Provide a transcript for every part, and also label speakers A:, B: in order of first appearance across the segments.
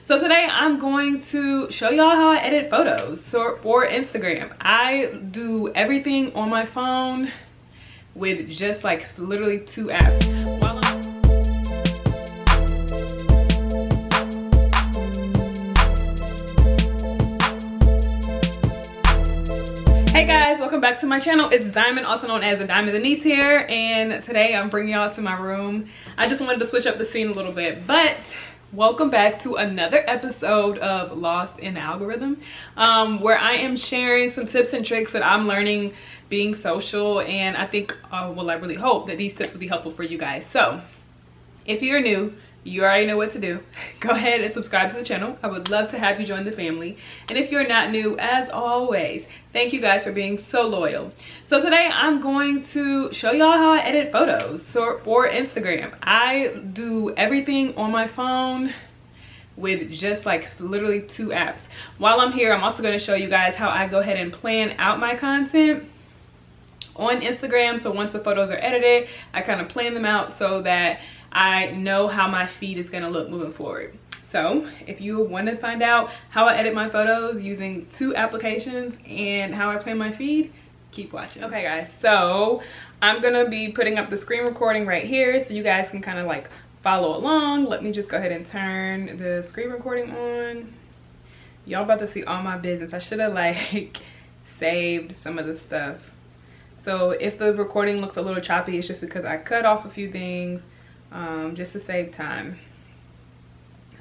A: So today I'm going to show y'all how I edit photos for Instagram. I do everything on my phone with just like literally 2 apps. Hey guys, welcome back to my channel. It's Diamond, also known as the Diamond Denise here, and today I'm bringing y'all to my room. I just wanted to switch up the scene a little bit, but welcome back to another episode of Lost in the Algorithm, where I am sharing some tips and tricks that I'm learning being social, and I think, well, I really hope that these tips will be helpful for you guys. So if you're new, you already know what to do. Go ahead and subscribe to the channel. I would love to have you join the family. And if you're not new, as always, thank you guys for being so loyal. So today I'm going to show y'all how I edit photos for Instagram. I do everything on my phone with just like literally 2 apps. While I'm here, I'm also going to show you guys how I go ahead and plan out my content on Instagram. So once the photos are edited, I kind of plan them out so that I know how my feed is going to look moving forward. So if you want to find out how I edit my photos using 2 applications and how I plan my feed, keep watching. Okay guys, so I'm going to be putting up the screen recording right here so you guys can kind of like follow along. Let me just go ahead and turn the screen recording on. Y'all about to see all my business. I should have like saved some of the stuff. So if the recording looks a little choppy, it's just because I cut off a few things just to save time.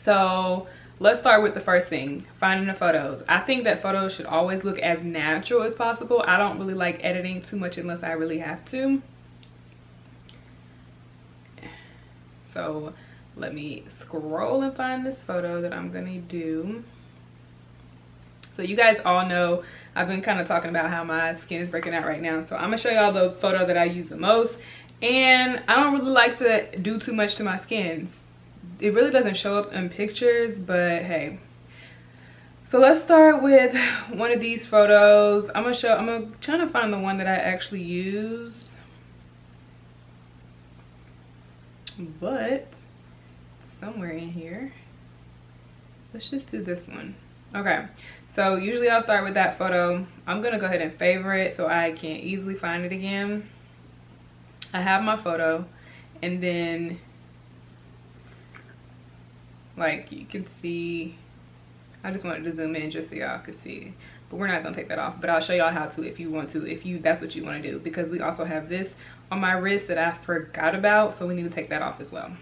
A: So let's start with the first thing, finding the photos. I think that photos should always look as natural as possible. I don't really like editing too much unless I really have to. So let me scroll and find this photo that I'm gonna do. So you guys all know I've been kind of talking about how my skin is breaking out right now. So I'm gonna show y'all the photo that I use the most. And I don't really like to do too much to my skin. It really doesn't show up in pictures, but hey. So let's start with one of these photos. I'm trying to find the one that I actually used. But somewhere in here. Let's just do this one. Okay. So usually I'll start with that photo. I'm gonna go ahead and favorite so I can easily find it again. I have my photo, and then like you can see, I just wanted to zoom in just so y'all could see, but we're not gonna take that off, but I'll show y'all how to if you want to, that's what you want to do, because we also have this on my wrist that I forgot about, so we need to take that off as well.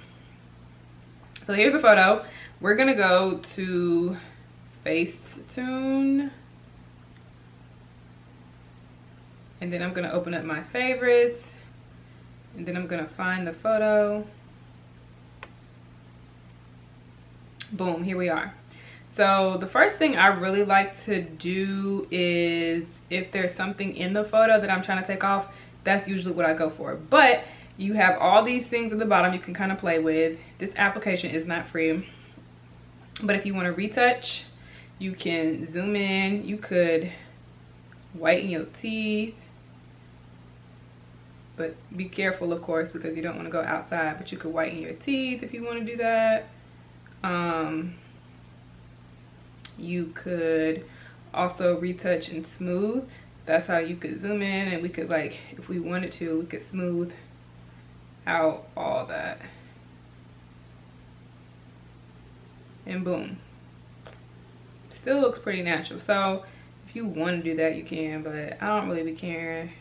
A: So here's a photo. We're gonna go to FACETUNE, and then I'm gonna open up my favorites, and then I'm gonna find the photo. Boom, here we are. So the first thing I really like to do is, if there's something in the photo that I'm trying to take off, that's usually what I go for. But you have all these things at the bottom you can kind of play with. This application is not free, but if you want to retouch, you can zoom in. You could whiten your teeth, but be careful, of course, because you don't want to go outside, but you could whiten your teeth if you want to do that. You could also retouch and smooth. That's how you could zoom in, and we could, like, if we wanted to, we could smooth out all that. And boom. Still looks pretty natural. So if you want to do that, you can, but I don't really be caring.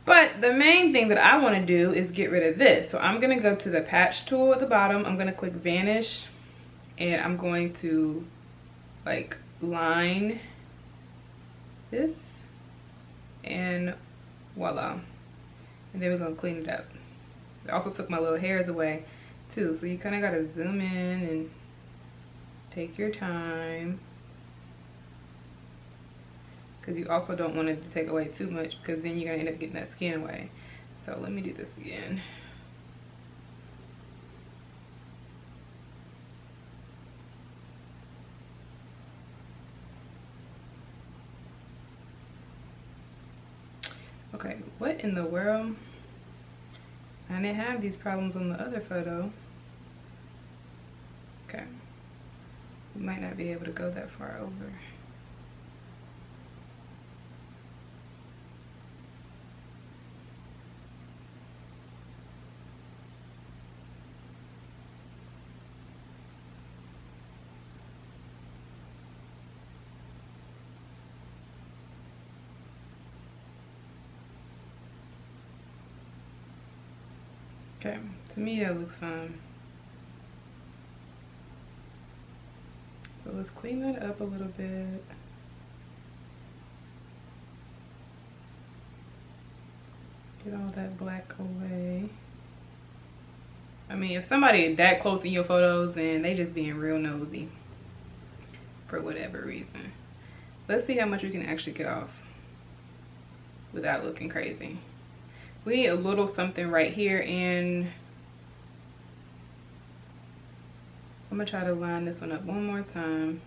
A: But the main thing that I want to do is get rid of this. So I'm going to go to the patch tool at the bottom. I'm going to click vanish, and I'm going to like line this, and voila. And then we're going to clean it up. I also took my little hairs away too. So you kind of got to zoom in and take your time, because you also don't want it to take away too much, because then you're gonna end up getting that skin away. So let me do this again. Okay, what in the world? I didn't have these problems on the other photo. Okay. We might not be able to go that far over. Okay, to me that looks fine. So let's clean that up a little bit. Get all that black away. I mean, if somebody that close in your photos, then they just being real nosy for whatever reason. Let's see how much we can actually get off without looking crazy. We need a little something right here, and I'm gonna try to line this one up one more time.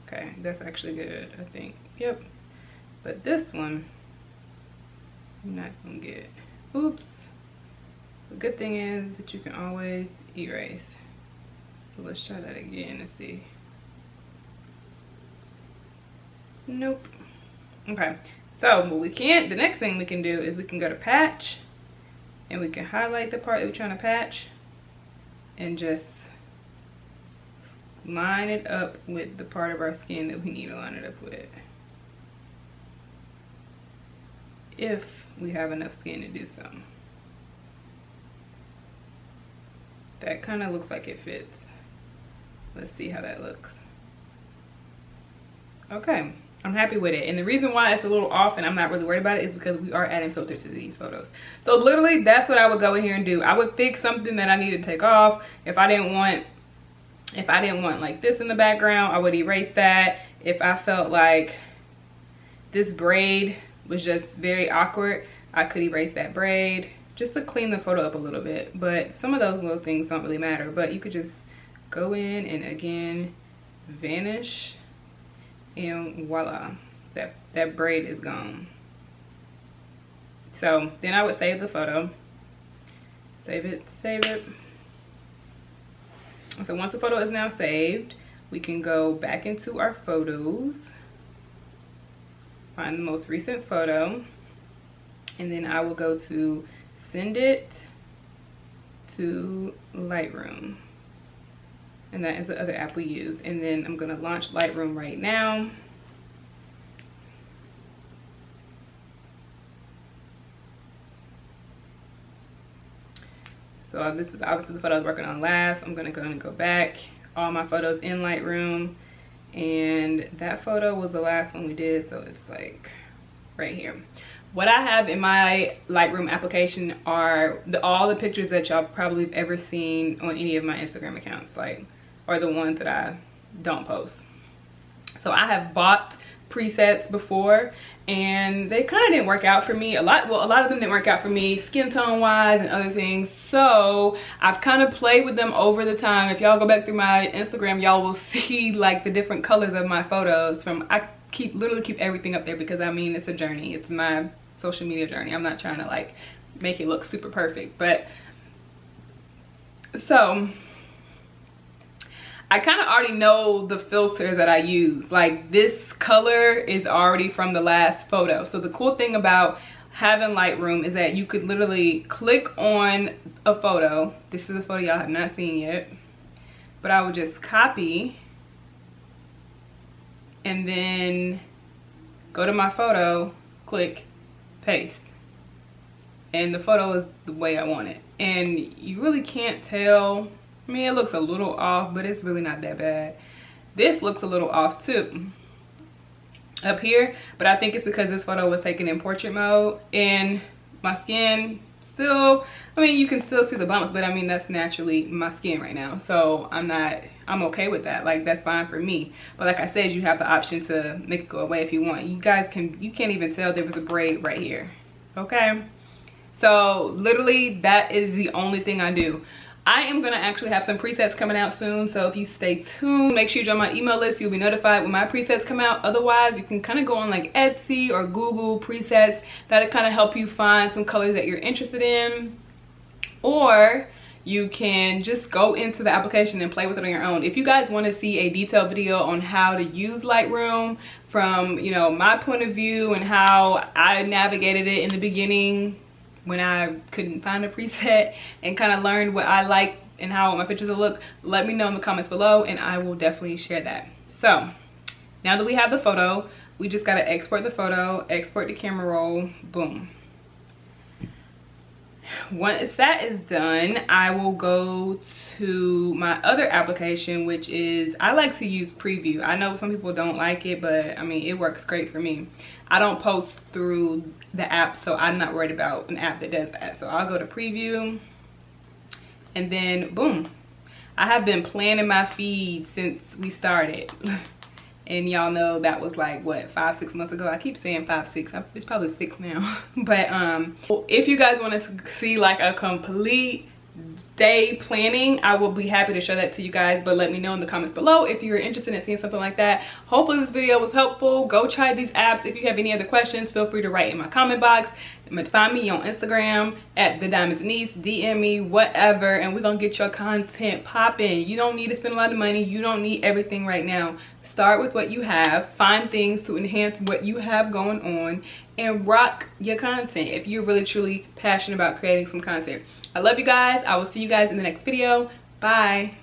A: Okay, that's actually good, I think. Yep. But this one, I'm not gonna get. Oops. The good thing is that you can always erase. So let's try that again and see. Nope. Okay. So what we can't, the next thing we can do is we can go to patch, and we can highlight the part that we're trying to patch and just line it up with the part of our skin that we need to line it up with. If we have enough skin to do so. That kind of looks like it fits. Let's see how that looks. Okay. I'm happy with it, and the reason why it's a little off and I'm not really worried about it is because we are adding filters to these photos. So literally that's what I would go in here and do. I would fix something that I need to take off. If I didn't want like this in the background, I would erase that. If I felt like this braid was just very awkward, I could erase that braid just to clean the photo up a little bit. But some of those little things don't really matter, but you could just go in and again vanish, and voila, that braid is gone. So then I would save the photo, save it. So once the photo is now saved, we can go back into our photos, find the most recent photo, and then I will go to send it to Lightroom. And that is the other app we use. And then I'm gonna launch Lightroom right now. So this is obviously the photo I was working on last. I'm gonna go back, all my photos in Lightroom. And that photo was the last one we did, so it's like right here. What I have in my Lightroom application are all the pictures that y'all probably have ever seen on any of my Instagram accounts, like, or the ones that I don't post. So I have bought presets before, and they kind of didn't work out for me. A lot of them didn't work out for me, skin tone wise and other things. So I've kind of played with them over the time. If y'all go back through my Instagram, y'all will see like the different colors of my photos. I literally keep everything up there because I mean, it's a journey. It's my social media journey. I'm not trying to like make it look super perfect, but so I kind of already know the filters that I use. Like this color is already from the last photo. So the cool thing about having Lightroom is that you could literally click on a photo. This is a photo y'all have not seen yet, but I would just copy and then go to my photo, click, paste, and the photo is the way I want it. And you really can't tell. I mean, it looks a little off, but it's really not that bad. This looks a little off too up here, but I think it's because this photo was taken in portrait mode, and my skin still, I mean, you can still see the bumps, but I mean, that's naturally my skin right now. So I'm okay with that. Like, that's fine for me. But like I said, you have the option to make it go away if you want. You can't even tell there was a braid right here. Okay. So literally that is the only thing I do. I am gonna actually have some presets coming out soon, so if you stay tuned, make sure you join my email list. You'll be notified when my presets come out. Otherwise, you can kind of go on like Etsy or Google presets. That'll kind of help you find some colors that you're interested in. Or you can just go into the application and play with it on your own. If you guys want to see a detailed video on how to use Lightroom from, you know, my point of view and how I navigated it in the beginning when I couldn't find a preset and kind of learned what I like and how my pictures will look, let me know in the comments below and I will definitely share that. So now that we have the photo, we just got to export the photo, export the camera roll, boom. Once that is done, I will go to my other application, which is, I like to use Preview. I know some people don't like it, but I mean, it works great for me. I don't post through the app, so I'm not worried about an app that does that. So I'll go to Preview and then boom. I have been planning my feed since we started. And y'all know that was like, what, 5-6 months ago? I keep saying 5-6, it's probably 6 now. But if you guys want to see like a complete day planning, I will be happy to show that to you guys, but let me know in the comments below if you're interested in seeing something like that. Hopefully this video was helpful. Go try these apps. If you have any other questions, feel free to write in my comment box. Find me on Instagram at @TheDiamondsDenise, DM me, whatever, and we're gonna get your content popping. You don't need to spend a lot of money. You don't need everything right now. Start with what you have, find things to enhance what you have going on, and rock your content if you're really truly passionate about creating some content. I love you guys. I will see you guys in the next video. Bye.